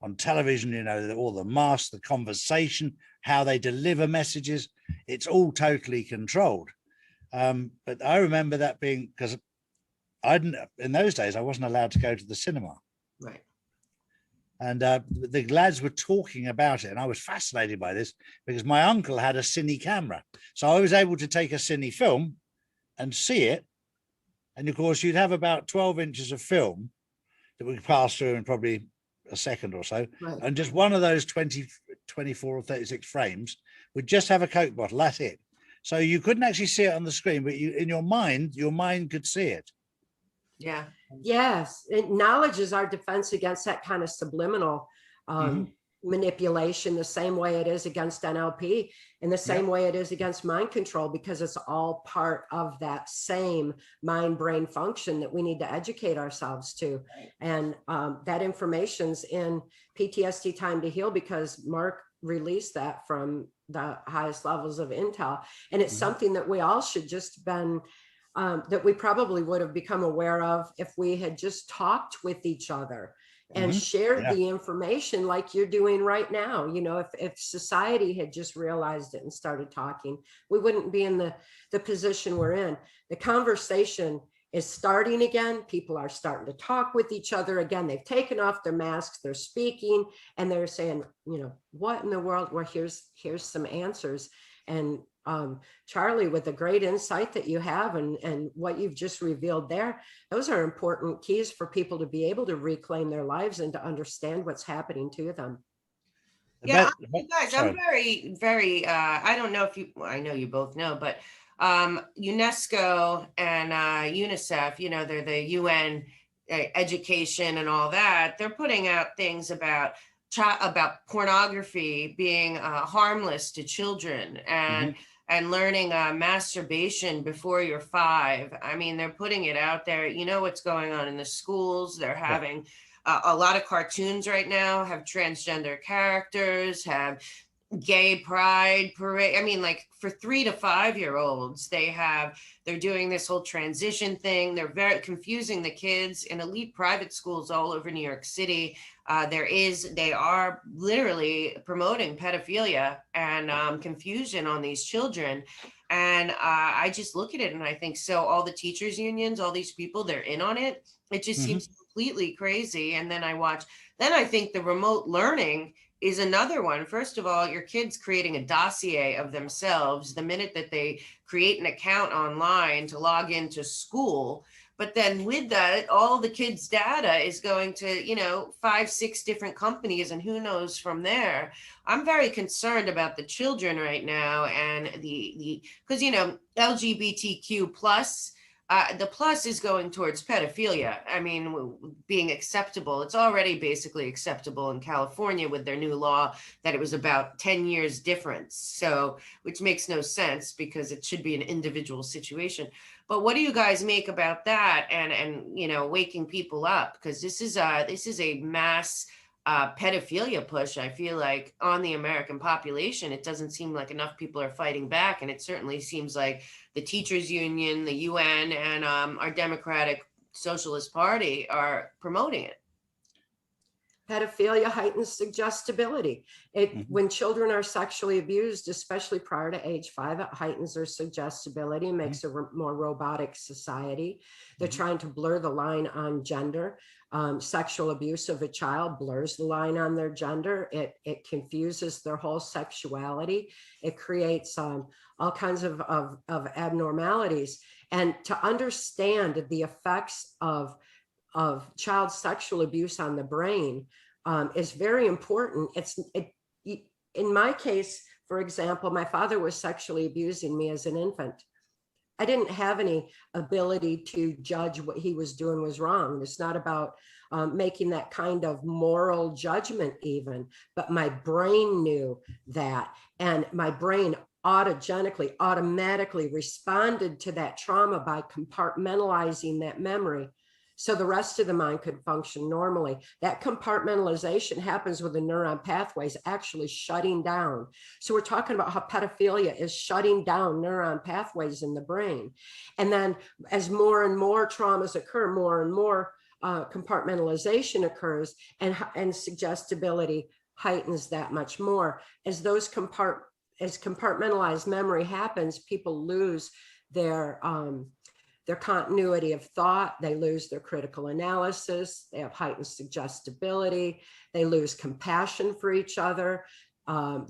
on television, all the masks, the conversation, how they deliver messages. It's all totally controlled. But I remember that being, because in those days, I wasn't allowed to go to the cinema. Right. And the lads were talking about it, and I was fascinated by this because my uncle had a cine camera. So I was able to take a cine film and see it. And of course, you'd have about 12 inches of film that would pass through in probably a second or so. Right. And just one of those 24 or 36 frames would just have a Coke bottle. That's it. So you couldn't actually see it on the screen, but in your mind could see it. Yeah. Yes. Knowledge is our defense against that kind of subliminal manipulation, the same way it is against NLP, and the same way it is against mind control, because it's all part of that same mind-brain function that we need to educate ourselves to. Right. And that information's in PTSD Time to Heal, because Mark released that from the highest levels of intel. And it's something that we all should just been that we probably would have become aware of if we had just talked with each other and shared the information like you're doing right now. If society had just realized it and started talking, we wouldn't be in the position we're in. The conversation is starting again. People are starting to talk with each other again. They've taken off their masks, they're speaking, and they're saying, what in the world? Well, here's some answers. And Charlie, with the great insight that you have and what you've just revealed there, those are important keys for people to be able to reclaim their lives and to understand what's happening to them. Yeah, you guys, I'm very, very, I don't know if I know you both know, but UNESCO and UNICEF, they're the UN education and all that. They're putting out things about about pornography being harmless to children, and learning masturbation before you're 5. I mean, they're putting it out there. You know what's going on in the schools. They're having a lot of cartoons right now have transgender characters, have gay pride parade. I mean, like for 3 to 5-year-olds, they're doing this whole transition thing. They're very confusing the kids in elite private schools all over New York City. They are literally promoting pedophilia and confusion on these children. And I just look at it and I think, so all the teachers unions, all these people, they're in on it. It just seems completely crazy. And then I think the remote learning is another one. First of all, your kids creating a dossier of themselves the minute that they create an account online to log into school. But then with that, all the kids' data is going to, 5, 6 different companies, and who knows from there. I'm very concerned about the children right now, and because, LGBTQ plus, the plus is going towards pedophilia. I mean, being acceptable. It's already basically acceptable in California with their new law that it was about 10 years difference. So, which makes no sense because it should be an individual situation. But what do you guys make about that? And waking people up, because this is a mass pedophilia push. I feel like on the American population, it doesn't seem like enough people are fighting back, and it certainly seems like the teachers union, the UN, and our Democratic Socialist Party are promoting it. Pedophilia heightens suggestibility. When children are sexually abused, especially prior to age 5, it heightens their suggestibility and makes a more robotic society. They're trying to blur the line on gender. Sexual abuse of a child blurs the line on their gender. It confuses their whole sexuality. It creates all kinds of abnormalities. And to understand the effects of child sexual abuse on the brain is very important. In my case, for example, my father was sexually abusing me as an infant. I didn't have any ability to judge what he was doing was wrong. It's not about making that kind of moral judgment even, but my brain knew that, and my brain automatically responded to that trauma by compartmentalizing that memory so the rest of the mind could function normally. That compartmentalization happens with the neuron pathways actually shutting down. So we're talking about how pedophilia is shutting down neuron pathways in the brain. And then as more and more traumas occur, more and more compartmentalization occurs, and suggestibility heightens that much more. As compartmentalized memory happens, people lose their continuity of thought, they lose their critical analysis, they have heightened suggestibility, they lose compassion for each other,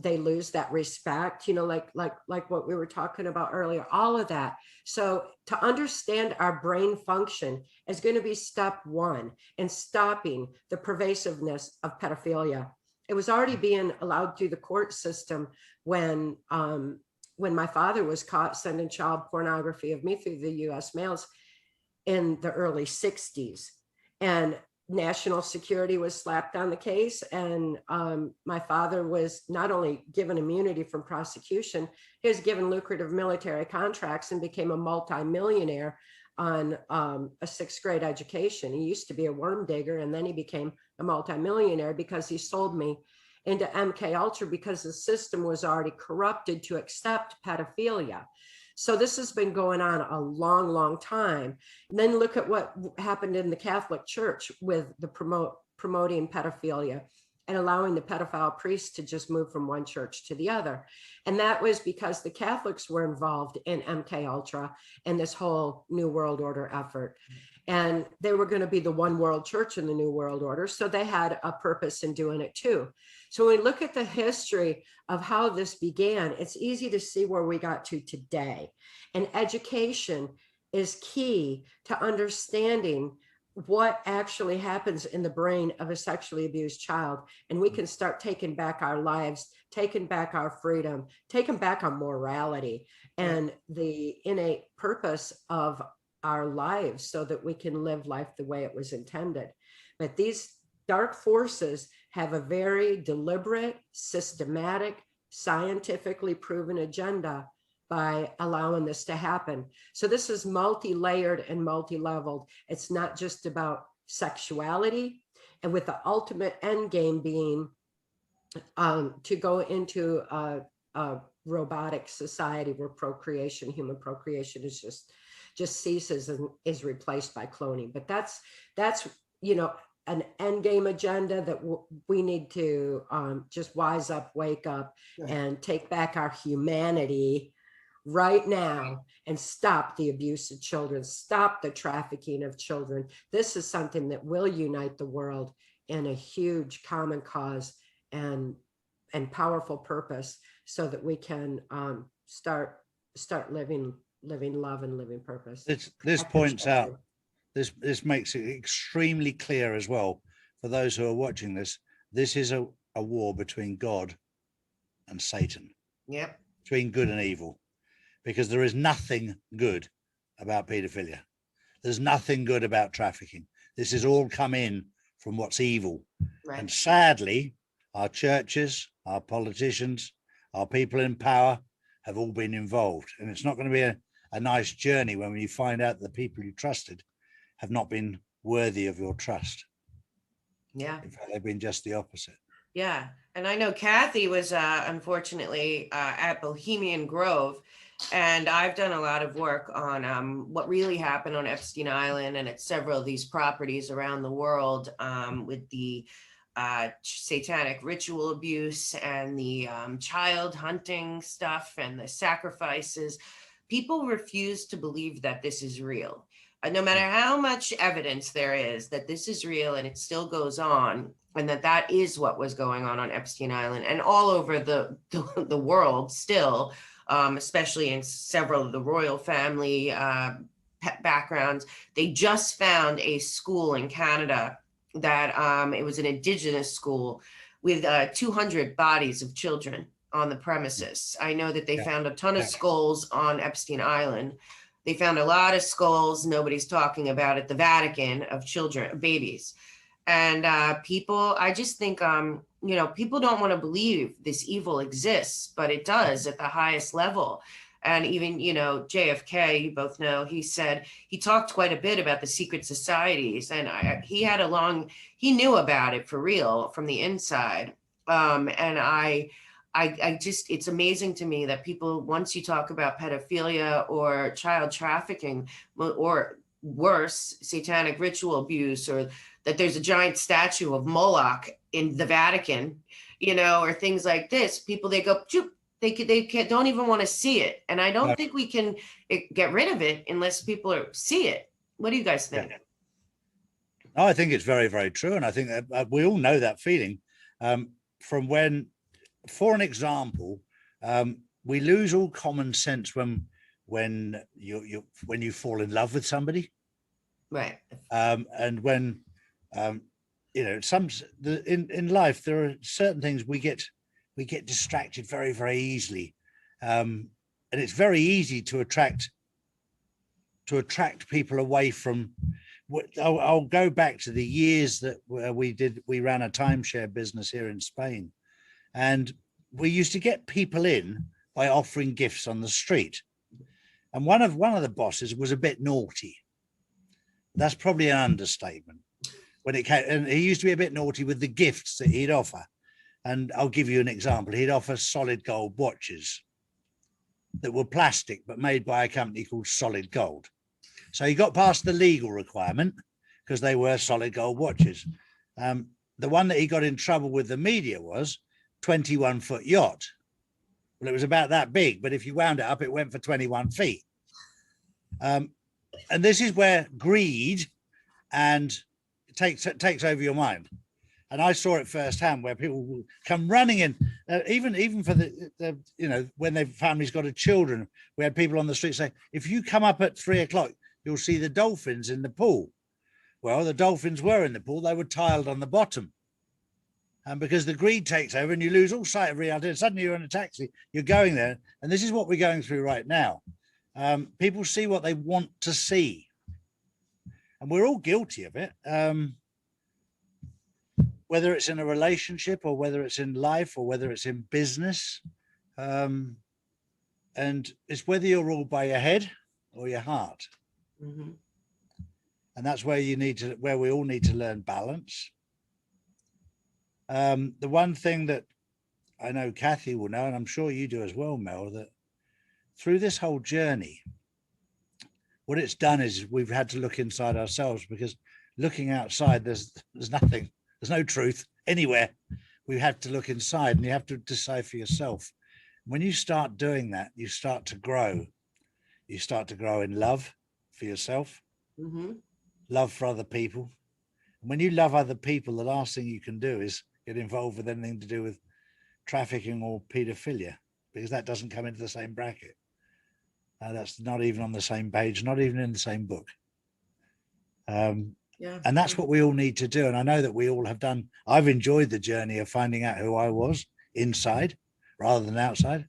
they lose that respect, like what we were talking about earlier, all of that. So to understand our brain function is going to be step 1 in stopping the pervasiveness of pedophilia. It was already being allowed through the court system when my father was caught sending child pornography of me through the US mails in the early 60s. And national security was slapped on the case. And my father was not only given immunity from prosecution, he was given lucrative military contracts and became a multimillionaire on a 6th grade education. He used to be a worm digger, and then he became a multimillionaire because he sold me into MK-Ultra because the system was already corrupted to accept pedophilia. So this has been going on a long, long time. And then look at what happened in the Catholic Church with the promoting pedophilia and allowing the pedophile priests to just move from one church to the other. And that was because the Catholics were involved in MK-Ultra and this whole New World Order effort. And they were going to be the one world church in the New World Order. So they had a purpose in doing it too. So when we look at the history of how this began, it's easy to see where we got to today. And education is key to understanding what actually happens in the brain of a sexually abused child. And we can start taking back our lives, taking back our freedom, taking back our morality and the innate purpose of our lives so that we can live life the way it was intended. But these dark forces have a very deliberate, systematic, scientifically proven agenda by allowing this to happen. So this is multi-layered and multi-leveled. It's not just about sexuality, and with the ultimate end game being to go into a robotic society where procreation, human procreation is just ceases and is replaced by cloning. But that's you know, an end game agenda that we need to just wise up, wake up, and take back our humanity right now and stop the abuse of children, stop the trafficking of children. This is something that will unite the world in a huge common cause and powerful purpose, so that we can start living love and living purpose. This points out, this makes it extremely clear as well for those who are watching this. This is a war between God and Satan. Yep. Between good and evil, because there is nothing good about pedophilia. There's nothing good about trafficking. This has all come in from what's evil. Right. And sadly, our churches, our politicians, our people in power have all been involved. And it's not going to be a nice journey when you find out the people you trusted have not been worthy of your trust. Yeah. In fact, they've been just the opposite. Yeah. And I know Cathy was unfortunately at Bohemian Grove, and I've done a lot of work on what really happened on Epstein Island and at several of these properties around the world with the satanic ritual abuse and the child hunting stuff and the sacrifices. People refuse to believe that this is real. No matter how much evidence there is that this is real and it still goes on, and that is what was going on Epstein Island and all over the world still, especially in several of the royal family backgrounds. They just found a school in Canada that it was an indigenous school with 200 bodies of children on the premises. I know that they found a ton of skulls on Epstein Island. They found a lot of skulls nobody's talking about at the Vatican of children, babies. And people, I just think, you know, people don't want to believe this evil exists, but it does at the highest level. And even, you know, JFK, you both know, he said, he talked quite a bit about the secret societies, and he knew about it for real from the inside. And I just, it's amazing to me that people, once you talk about pedophilia or child trafficking or worse, satanic ritual abuse, or that there's a giant statue of Moloch in the Vatican, you know, or things like this, people, they go, they don't even want to see it. And I don't think we can get rid of it unless people see it. What do you guys think? Yeah. Oh, I think it's very, very true. And I think that we all know that feeling from when, for an example, we lose all common sense when you fall in love with somebody. Right. And when, you know, in life, there are certain things we get distracted very, very easily. And it's very easy to attract people away from what I'll go back to the years that we ran a timeshare business here in Spain. And we used to get people in by offering gifts on the street. And one of the bosses was a bit naughty. That's probably an understatement. When it came, and he used to be a bit naughty with the gifts that he'd offer. And I'll give you an example. He'd offer solid gold watches that were plastic, but made by a company called Solid Gold. So he got past the legal requirement because they were solid gold watches. The one that he got in trouble with the media was 21-foot yacht. Well, it was about that big, but if you wound it up, it went for 21 feet. And this is where greed and takes over your mind. And I saw it firsthand where people will come running in, even for the you know, when their family's got a children, we had people on the street say, if you come up at 3 o'clock, you'll see the dolphins in the pool. Well, the dolphins were in the pool. They were tiled on the bottom. And because the greed takes over and you lose all sight of reality, and suddenly you're in a taxi, you're going there. And this is what we're going through right now. People see what they want to see. And we're all guilty of it. whether it's in a relationship or whether it's in life or whether it's in business. And it's whether you're ruled by your head or your heart. Mm-hmm. And that's where we all need to learn balance. The one thing that I know Cathy will know, and I'm sure you do as well, Mel, that through this whole journey, what it's done is we've had to look inside ourselves, because looking outside, there's nothing, there's no truth anywhere. We have to look inside, and you have to decide for yourself. When you start doing that, you start to grow. You start to grow in love for yourself, Mm-hmm. love for other people. And when you love other people, the last thing you can do is get involved with anything to do with trafficking or pedophilia, because that doesn't come into the same bracket. That's not even on the same page, not even in the same book. Yeah. And that's what we all need to do. And I know that we all have done. I've enjoyed the journey of finding out who I was inside rather than outside.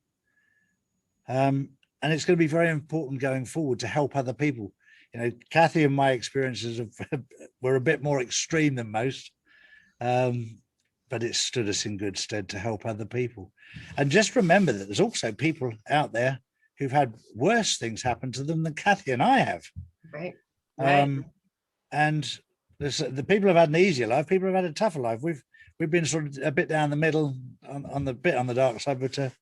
And it's going to be very important going forward to help other people. You know, Cathy and my experiences were a bit more extreme than most, but it stood us in good stead to help other people. And just remember that there's also people out there who've had worse things happen to them than Cathy and I have. Right. Right. And the people have had an easier life. People have had a tougher life. We've been sort of a bit down the middle, on the dark side, but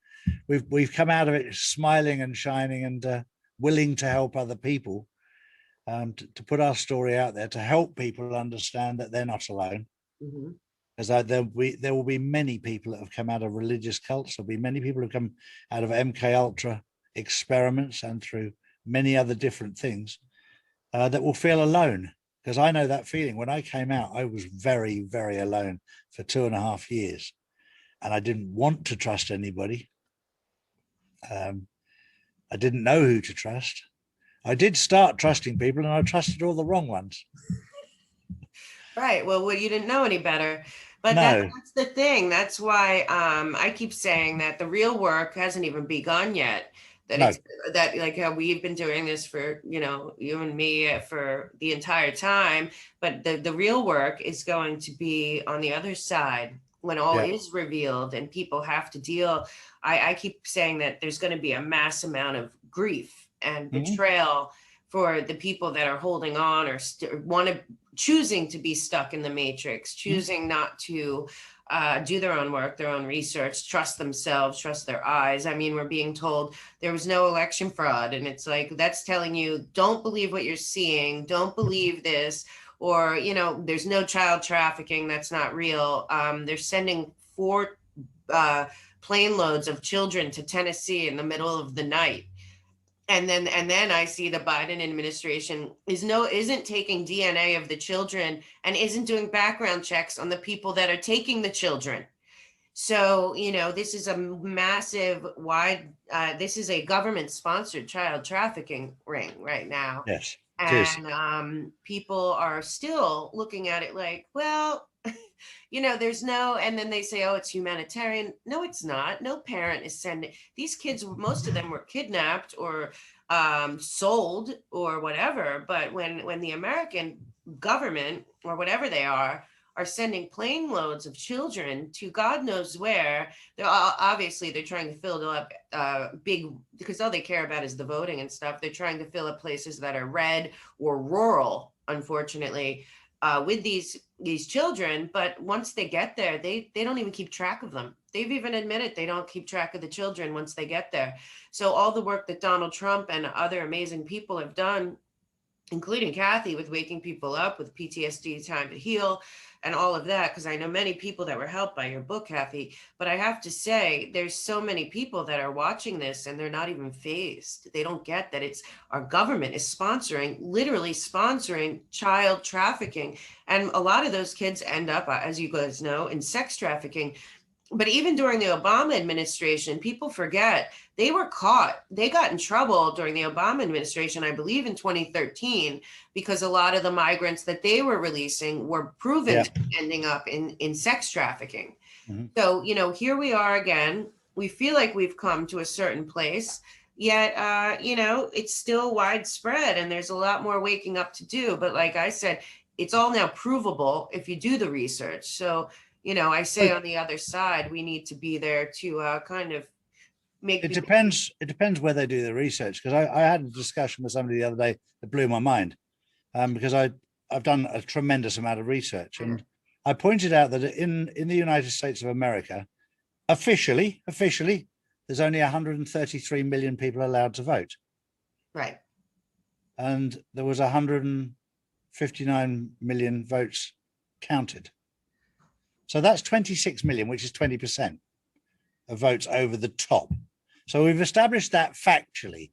we've come out of it smiling and shining and willing to help other people, to put our story out there, to help people understand that they're not alone. Mm-hmm. As there will be many people that have come out of religious cults. There'll be many people who come out of MK-Ultra experiments and through many other different things that will feel alone. Because I know that feeling. When I came out, I was very, very alone for 2.5 years, and I didn't want to trust anybody. I didn't know who to trust. I did start trusting people, and I trusted all the wrong ones. Right. Well, you didn't know any better. But No. that's the thing. That's why I keep saying that the real work hasn't even begun yet. That No. it's that, like, how we've been doing this for, you and me for the entire time. But the real work is going to be on the other side, when all is revealed and people have to deal. I keep saying that there's going to be a mass amount of grief and betrayal for the people that are holding on or choosing to be stuck in the matrix, choosing not to do their own work, their own research, trust themselves, trust their eyes. I mean, we're being told there was no election fraud. And it's like, that's telling you, don't believe what you're seeing. Don't believe this. Or, there's no child trafficking. That's not real. They're sending 4 plane loads of children to Tennessee in the middle of the night. And then I see the Biden administration isn't taking DNA of the children and isn't doing background checks on the people that are taking the children. So, this is a massive this is a government sponsored child trafficking ring right now. Yes. And people are still looking at it like, well, there's no, and then they say, oh, it's humanitarian. No, it's not. No parent is sending these kids. Most of them were kidnapped or sold or whatever. But when the American government or whatever they are sending plane loads of children to God knows where, they're trying to fill up big, because all they care about is the voting and stuff. They're trying to fill up places that are red or rural, unfortunately, with these children. But once they get there, they don't even keep track of them. They've even admitted they don't keep track of the children once they get there. So all the work that Donald Trump and other amazing people have done, including Cathy, with waking people up with PTSD, time to heal, and all of that, because I know many people that were helped by your book, Cathy. But I have to say, there's so many people that are watching this and they're not even fazed. They don't get that our government is literally sponsoring child trafficking. And a lot of those kids end up, as you guys know, in sex trafficking. But even during the Obama administration, people forget they were caught. They got in trouble during the Obama administration, I believe in 2013, because a lot of the migrants that they were releasing were proven to be ending up in sex trafficking. Mm-hmm. So, here we are again. We feel like we've come to a certain place, yet, it's still widespread and there's a lot more waking up to do. But like I said, it's all now provable if you do the research. So, you know, I say on the other side, we need to be there to kind of make. It depends where they do the research, because I had a discussion with somebody the other day that blew my mind, because I've done a tremendous amount of research, and I pointed out that in the United States of America, officially, there's only 133 million people allowed to vote. Right. And there was 159 million votes counted. So that's 26 million, which is 20% of votes over the top. So we've established that factually.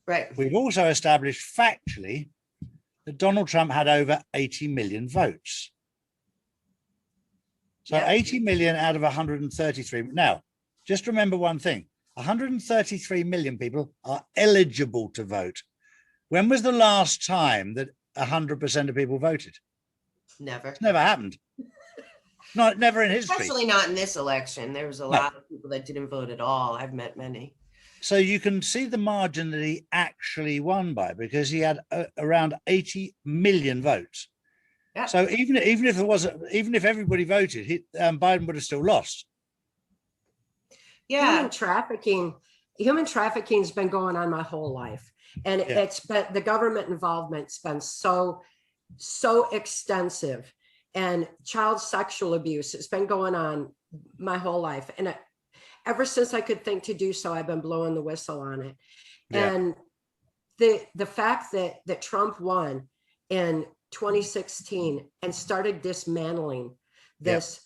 Right. We've also established factually that Donald Trump had over 80 million votes. So 80 million out of 133. Now, just remember one thing, 133 million people are eligible to vote. When was the last time that 100% of people voted? Never. It's never happened. Never in history. Especially not in this election. There was a lot of people that didn't vote at all. I've met many. So you can see the margin that he actually won by, because he had around 80 million votes. Yeah. So even if everybody voted, Biden would have still lost. Yeah. Human trafficking has been going on my whole life. And it's been, the government involvement's been so extensive, and child sexual abuse has been going on my whole life. And ever since I could think to do so, I've been blowing the whistle on it. Yeah. And the fact that Trump won in 2016 and started dismantling this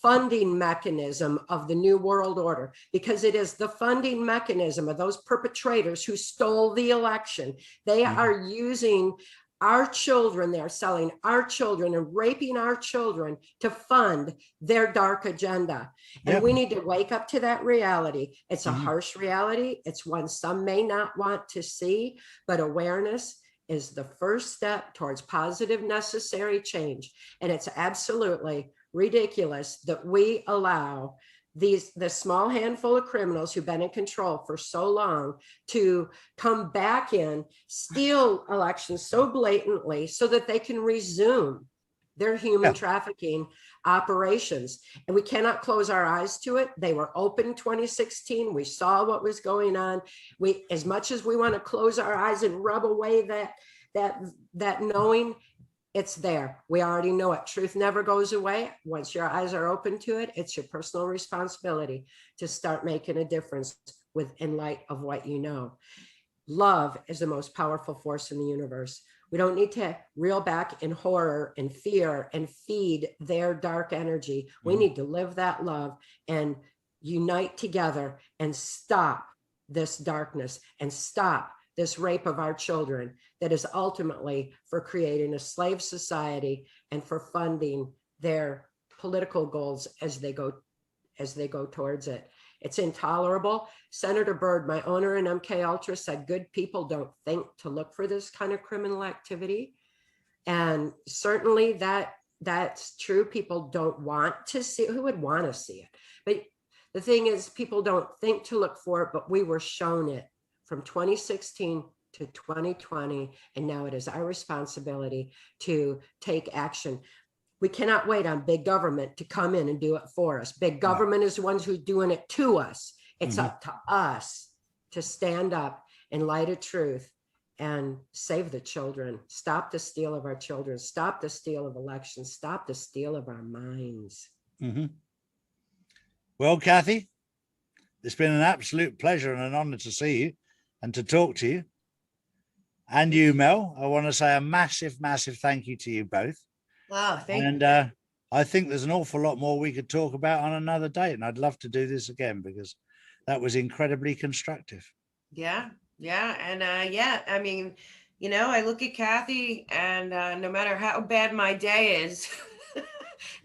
funding mechanism of the New World Order, because it is the funding mechanism of those perpetrators who stole the election. They are using our children, they're selling our children and raping our children to fund their dark agenda. And we need to wake up to that reality. It's a harsh reality. It's one some may not want to see, but awareness is the first step towards positive, necessary change. And it's absolutely ridiculous that we allow the small handful of criminals who've been in control for so long to come back in, steal elections so blatantly so that they can resume their human trafficking operations. And we cannot close our eyes to it. They were open in 2016. We saw what was going on. As much as we want to close our eyes and rub away that knowing, it's there. We already know it. Truth never goes away. Once your eyes are open to it, it's your personal responsibility to start making a difference in light of what you know. Love is the most powerful force in the universe. We don't need to reel back in horror and fear and feed their dark energy. We need to live that love and unite together and stop this darkness and stop this rape of our children that is ultimately for creating a slave society and for funding their political goals as they go towards it. It's intolerable. Senator Byrd, my owner in MK-Ultra, said good people don't think to look for this kind of criminal activity. And certainly that's true. People don't want to see it. Who would want to see it? But the thing is, people don't think to look for it, but we were shown it from 2016 to 2020, and now it is our responsibility to take action. We cannot wait on big government to come in and do it for us. Big government is the ones who's doing it to us. It's up to us to stand up in light of truth and save the children. Stop the steal of our children. Stop the steal of elections. Stop the steal of our minds. Well, Cathy, it's been an absolute pleasure and an honor to see you and to talk to you. And you, Mel, I want to say a massive, massive thank you to you both. Oh, thank you. And I think there's an awful lot more we could talk about on another date. And I'd love to do this again, because that was incredibly constructive. Yeah. And I mean, you know, I look at Cathy, and no matter how bad my day is,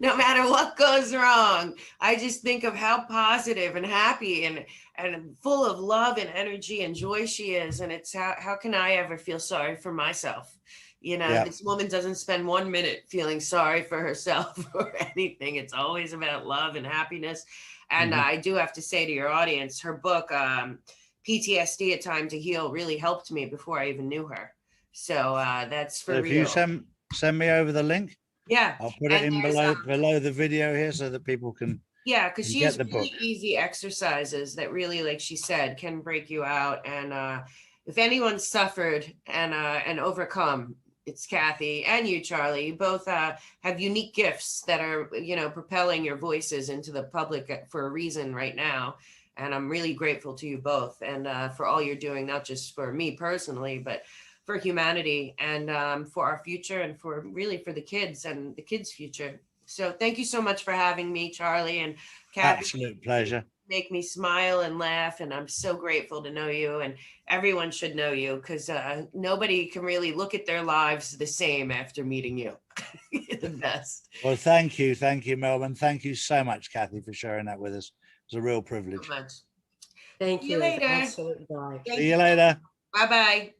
no matter what goes wrong, I just think of how positive and happy and full of love and energy and joy she is. And it's how can I ever feel sorry for myself? You know, this woman doesn't spend 1 minute feeling sorry for herself or anything. It's always about love and happiness. And I do have to say to your audience, her book, PTSD, A Time to Heal, really helped me before I even knew her. So that's for real. If you send me over the link, Yeah. I'll put it And in there's, below the video here so that people can yeah, because she get has the really book. easy exercises that really, like she said, can break you out. And if anyone suffered and overcome, it's Cathy and you, Charlie. You both have unique gifts that are, you know, propelling your voices into the public for a reason right now. And I'm really grateful to you both and for all you're doing, not just for me personally, but for humanity and for our future and for really for the kids and the kids' future. So thank you so much for having me, Charlie and Cathy. Absolute pleasure. Make me smile and laugh, and I'm so grateful to know you. And everyone should know you because nobody can really look at their lives the same after meeting you. You're the best. Well, thank you, Melbourne. Thank you so much, Cathy, for sharing that with us. It was a real privilege. So much. Thank See you you. later. Absolute delight. Thank See you you. later. Bye bye.